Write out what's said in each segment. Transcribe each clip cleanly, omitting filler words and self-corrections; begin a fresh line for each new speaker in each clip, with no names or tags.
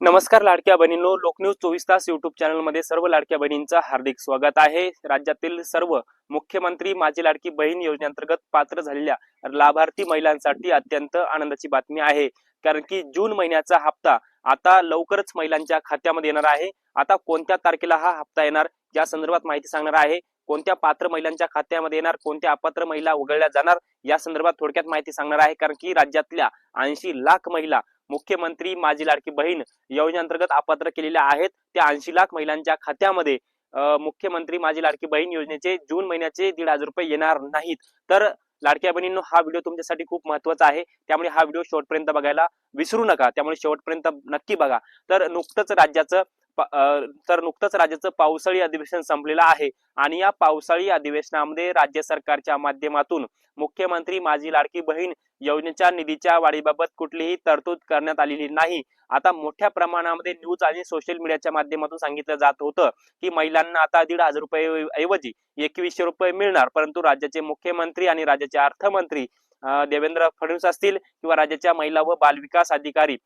नमस्कार लाडक्या बहिणींनो, लोकन्यूज 24 तास युट्यूब चॅनल मध्ये सर्व लाडक्या बहिणींचं हार्दिक स्वागत आहे। राज्यातील सर्व मुख्यमंत्री माझी लाडकी बहीण योजनेअंतर्गत पात्र झालेल्या लाभार्थी महिलांसाठी अत्यंत आनंदाची बातमी आहे। कारण की जून महिन्याचा हप्ता आता लवकरच महिलांच्या खात्यामध्ये येणार आहे। आता कोणत्या तारखेला हा हप्ता येणार या संदर्भात माहिती सांगणार आहे। कोणत्या पात्र महिलांच्या खात्यामध्ये येणार, कोणत्या अपात्र महिला वगळल्या जाणार या संदर्भात थोडक्यात माहिती सांगणार आहे। कारण की राज्यातल्या 80 लाख महिला मुख्यमंत्री माझी लाडकी बहीण योजनेअंतर्गत अपात्र केलेल्या आहेत। त्या 80 लाख महिलांच्या खात्यामध्ये मुख्यमंत्री माझी लाडकी बहीण योजनेचे जून महिन्याचे 1,500 रुपये येणार नाहीत। तर लाडक्या बहिणींनो, हा व्हिडिओ तुमच्यासाठी खूप महत्त्वाचा आहे, त्यामुळे हा व्हिडिओ शेवटपर्यंत बघायला विसरू नका। त्यामुळे शेवटपर्यंत नक्की बघा। तर नुकतंच राज्याचं पावसाळी अधिवेशन संपलेलं आहे आणि या पावसाळी अधिवेशनामध्ये राज्य सरकारच्या माध्यमातून मुख्यमंत्री माझी लाडकी बहीण योजनेच्या निधीच्या वाढीबाबत कुठलीही तरतूद करण्यात आलेली नाही। आता मोठ्या प्रमाणामध्ये न्यूज आणि सोशल मीडियाच्या माध्यमातून सांगितलं जात होतं की महिलांना आता 1,500 रुपये ऐवजी 2100 रुपये मिळणार, परंतु राज्याचे मुख्यमंत्री आणि राज्याचे अर्थमंत्री देवेंद्र फडणवीस असतील किंवा राज्याच्या महिला व बालविकास अधिकारी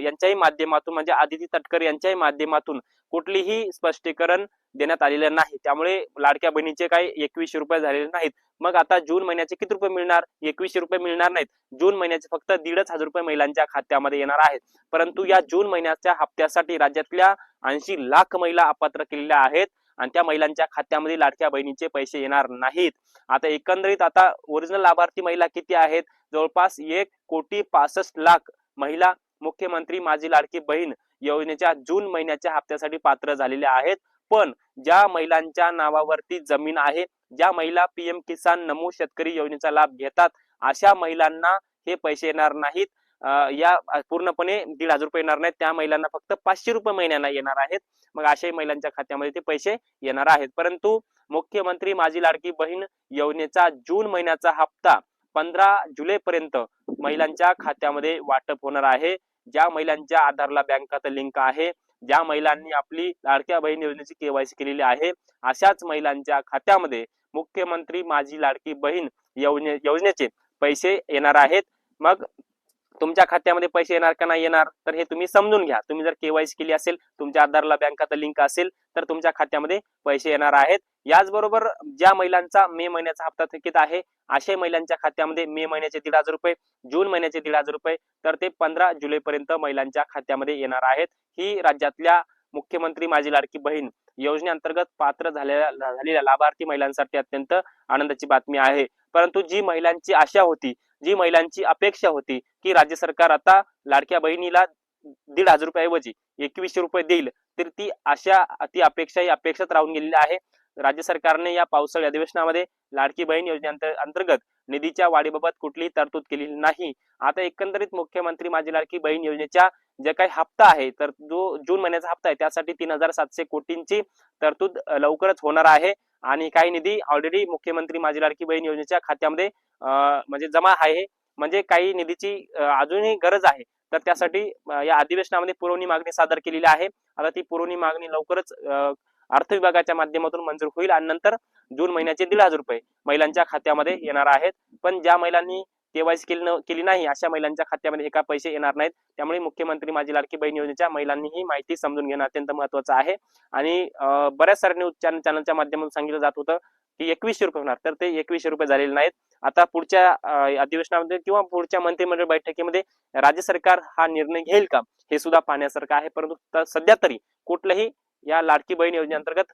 यांच्याही माध्यमातून म्हणजे आदिती तटकरे यांच्याही माध्यमातून कुठलीही स्पष्टीकरण देण्यात आलेलं नाही। त्यामुळे लाडक्या बहिणीचे काही 2100 रुपये झालेले नाहीत। मग आता जून महिन्याचे किती रुपये मिळणार? 2100 रुपये मिळणार नाहीत। जून महिन्याचे फक्त 1,500 रुपये महिलांच्या खात्यामध्ये येणार आहेत। परंतु या जून महिन्याच्या हप्त्यासाठी राज्यातल्या 80 लाख महिला अपात्र केलेल्या आहेत आणि त्या महिलांच्या खात्यामध्ये लाडक्या बहिणीचे पैसे येणार नाहीत। आता एकंदरीत आता ओरिजिनल लाभार्थी महिला किती आहेत? जवळपास 1,65,00,000 महिला मुख्यमंत्री माझी लाडकी बहीण योजनेच्या जून महिन्याच्या हप्त्यासाठी पात्र झालेल्या आहेत। पण ज्या महिलांच्या नावावरती जमीन आहे, ज्या महिला पीएम किसान नमो शेतकरी योजनेचा लाभ घेतात, अशा महिलांना हे पैसे येणार नाहीत। या पूर्णपणे 1,500 रुपये येणार नाहीत। त्या महिलांना फक्त 500 रुपये महिन्याला येणार आहेत। मग अशाही महिलांच्या खात्यामध्ये ते पैसे येणार आहेत। परंतु मुख्यमंत्री माझी लाडकी बहीण योजनेचा जून महिन्याचा हप्ता 15 जुलै पर्यंत महिलांच्या खात्यामध्ये वाटप होणार आहे। ज्या महिलांच्या आधारला बँक खातं लिंक आहे, ज्या महिलांनी आपली लाडक्या बहीण योजनेची केवायसी केलेली आहे, अशाच महिलांच्या खात्यामध्ये मुख्यमंत्री माझी लाडकी बहीण योजनेचे पैसे येणार आहेत। मग तुमच्या खात्यामध्ये पैसे येणार का नाही येणार, तर हे तुम्ही समजून घ्या। तुम्ही जर केवायसी केली असेल, तुमच्या आधारला बँक खाता लिंक असेल, तर तुमच्या खात्यामध्ये पैसे येणार आहेत। याचबरोबर ज्या महिलांचा मे महिन्याचा हप्ता थकीत आहे, अशा महिलांच्या खात्यामध्ये मे महिन्याचे 1,500 रुपये, जून महिन्याचे 1,500 रुपये, तर ते 15 जुलै पर्यंत महिलांच्या खात्यामध्ये येणार आहेत। ही राज्यातल्या मुख्यमंत्री माझी लाडकी बहीण योजनेअंतर्गत पात्र झालेल्या लाभार्थी महिलांसाठी अत्यंत आनंदाची बातमी आहे। परंतु जी महिलांची आशा होती, जी महिलांची अपेक्षा होती की राज्य सरकार आता लाडक्या बहिणीला 1,500 रुपये ऐवजी 2100 रुपये देईल, तर ती अपेक्षा ही अपेक्षाच राहून गेलेली आहे। राज्य सरकारने या पावसाळी अधिवेशनामध्ये लाडकी बहीण योजनेअंतर्गत निधीच्या वाढीबाबत कुठलीही तरतूद केलेली नाही। आता एकंदरीत मुख्यमंत्री माझी लाडकी बहीण योजनेच्या जे काही हप्ता आहे, तर जो जून महिन्याचा हप्ता आहे, त्यासाठी 3,700 कोटींची तरतूद लवकरच होणार आहे आणि काही निधी ऑलरेडी मुख्यमंत्री माझी लाडकी बहीण योजनेच्या खात्यामध्ये म्हणजे जमा आहे। म्हणजे काही निधीची अजूनही गरज आहे, तर त्यासाठी या अधिवेशनामध्ये पुरवणी मागणी सादर केलेली आहे। आता ती पुरवणी मागणी लवकरच अर्थ विभागाच्या माध्यमातून मंजूर होईल आणि नंतर जून महिन्याचे 1,500 रुपये महिलांच्या खात्यामध्ये येणार आहेत। पण ज्या महिलांनी केवायसी केली नाही, अशा महिलांच्या खात्यामध्ये हे काय पैसे येणार नाहीत। त्यामुळे मुख्यमंत्री माझी लाडकी बहीण योजनेच्या महिलांनी ही माहिती समजून घेणं अत्यंत महत्त्वाचं आहे। आणि बऱ्याच साऱ्या न्यूज चॅनलच्या माध्यमातून सांगितलं जात होतं की 2100 रुपये होणार, तर ते 2100 रुपये झालेले नाहीत। आता पुढच्या अधिवेशनामध्ये किंवा पुढच्या मंत्रिमंडळ बैठकीमध्ये राज्य सरकार हा निर्णय घेईल का, हे सुद्धा पाहण्यासारखं आहे। परंतु सध्या तरी कुठलंही या लाडकी बहीण योजनेअंतर्गत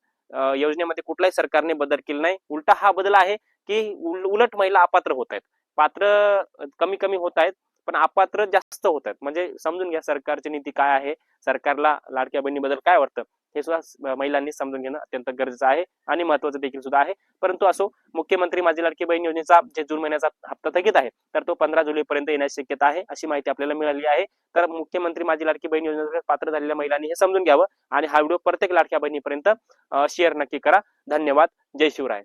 योजनेमध्ये कुठल्याही सरकारने बदल केला नाही। उलटा हा बदल आहे की उलट महिला अपात्र होत आहेत, पात्र कमी कमी होत आहेत, पण अपात्र जास्त होत आहेत। म्हणजे समजून घ्या सरकारची नीती काय आहे, सरकारला लाडक्या बहिणीबद्दल काय वाटतं, हे सुद्धा महिलांनी समजून घेणं अत्यंत गरजेचं आहे आणि महत्त्वाचं देखील सुद्धा आहे। परंतु असो, मुख्यमंत्री माझी लाडकी बहीण योजनेचा जे जून महिन्याचा हप्ता थकीत आहे, तर तो 15 जुलै पर्यंत येण्याची शक्यता आहे, अशी माहिती आपल्याला मिळाली आहे। तर मुख्यमंत्री माझी लाडकी बहीण योजनेत पात्र झालेल्या महिलांनी हे समजून घ्यावं आणि हा व्हिडिओ प्रत्येक लाडक्या बहिणीपर्यंत शेअर नक्की करा। धन्यवाद। जय शिवराय।